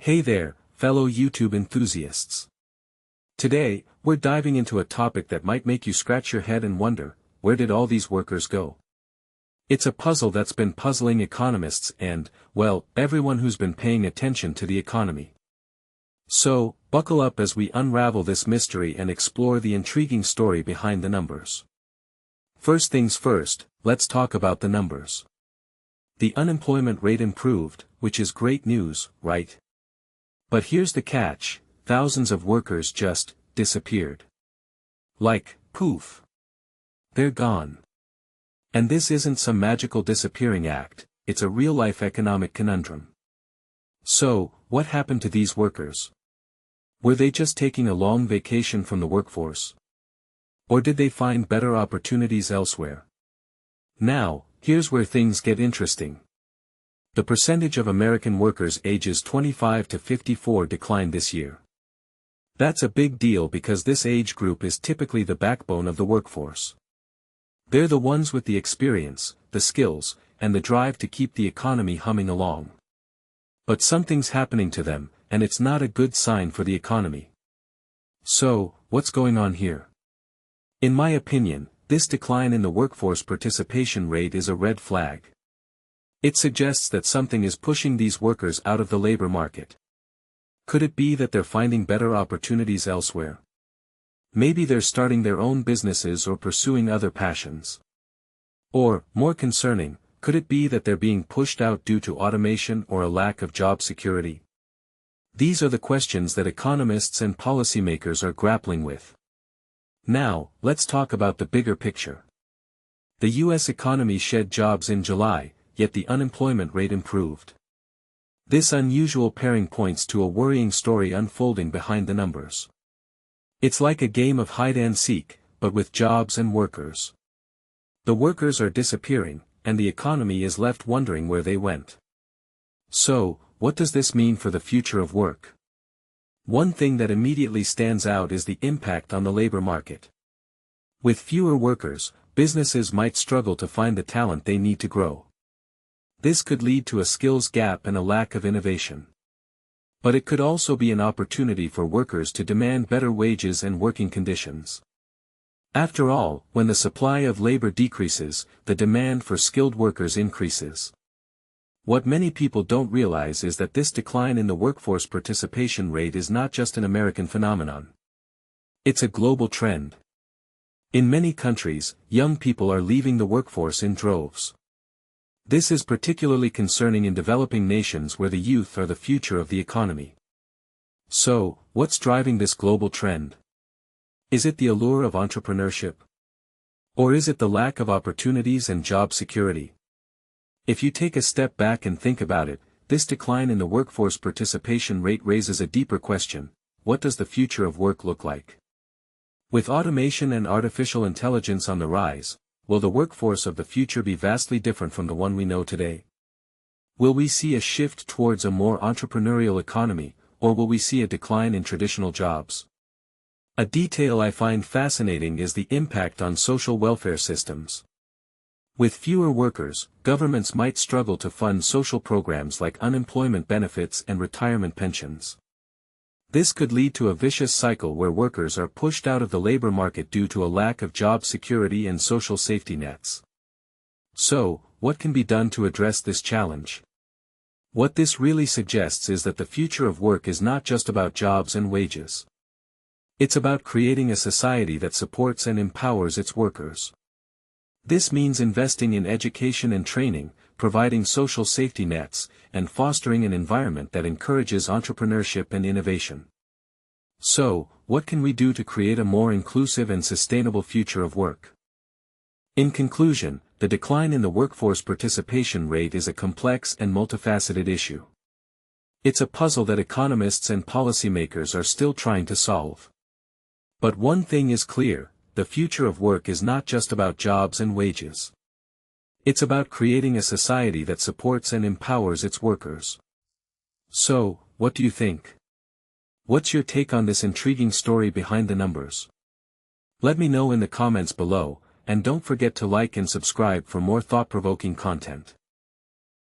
Hey there, fellow YouTube enthusiasts. Today, we're diving into a topic that might make you scratch your head and wonder, where did all these workers go? It's a puzzle that's been puzzling economists and, well, everyone who's been paying attention to the economy. So, buckle up as we unravel this mystery and explore the intriguing story behind the numbers. First things first, let's talk about the numbers. The unemployment rate improved, which is great news, right? But here's the catch, thousands of workers just disappeared. Like, poof. They're gone. And this isn't some magical disappearing act, it's a real-life economic conundrum. So, what happened to these workers? Were they just taking a long vacation from the workforce? Or did they find better opportunities elsewhere? Now, here's where things get interesting. The percentage of American workers ages 25 to 54 declined this year. That's a big deal because this age group is typically the backbone of the workforce. They're the ones with the experience, the skills, and the drive to keep the economy humming along. But something's happening to them, and it's not a good sign for the economy. So, what's going on here? In my opinion, this decline in the workforce participation rate is a red flag. It suggests that something is pushing these workers out of the labor market. Could it be that they're finding better opportunities elsewhere? Maybe they're starting their own businesses or pursuing other passions. Or, more concerning, could it be that they're being pushed out due to automation or a lack of job security? These are the questions that economists and policymakers are grappling with. Now, let's talk about the bigger picture. The U.S. economy shed jobs in July, yet the unemployment rate improved. This unusual pairing points to a worrying story unfolding behind the numbers. It's like a game of hide-and-seek, but with jobs and workers. The workers are disappearing, and the economy is left wondering where they went. So, what does this mean for the future of work? One thing that immediately stands out is the impact on the labor market. With fewer workers, businesses might struggle to find the talent they need to grow. This could lead to a skills gap and a lack of innovation. But it could also be an opportunity for workers to demand better wages and working conditions. After all, when the supply of labor decreases, the demand for skilled workers increases. What many people don't realize is that this decline in the workforce participation rate is not just an American phenomenon. It's a global trend. In many countries, young people are leaving the workforce in droves. This is particularly concerning in developing nations where the youth are the future of the economy. So, what's driving this global trend? Is it the allure of entrepreneurship? Or is it the lack of opportunities and job security? If you take a step back and think about it, this decline in the workforce participation rate raises a deeper question: what does the future of work look like? With automation and artificial intelligence on the rise, will the workforce of the future be vastly different from the one we know today? Will we see a shift towards a more entrepreneurial economy, or will we see a decline in traditional jobs? A detail I find fascinating is the impact on social welfare systems. With fewer workers, governments might struggle to fund social programs like unemployment benefits and retirement pensions. This could lead to a vicious cycle where workers are pushed out of the labor market due to a lack of job security and social safety nets. So, what can be done to address this challenge? What this really suggests is that the future of work is not just about jobs and wages. It's about creating a society that supports and empowers its workers. This means investing in education and training, providing social safety nets, and fostering an environment that encourages entrepreneurship and innovation. So, what can we do to create a more inclusive and sustainable future of work? In conclusion, the decline in the workforce participation rate is a complex and multifaceted issue. It's a puzzle that economists and policymakers are still trying to solve. But one thing is clear: the future of work is not just about jobs and wages. It's about creating a society that supports and empowers its workers. So, what do you think? What's your take on this intriguing story behind the numbers? Let me know in the comments below, and don't forget to like and subscribe for more thought-provoking content.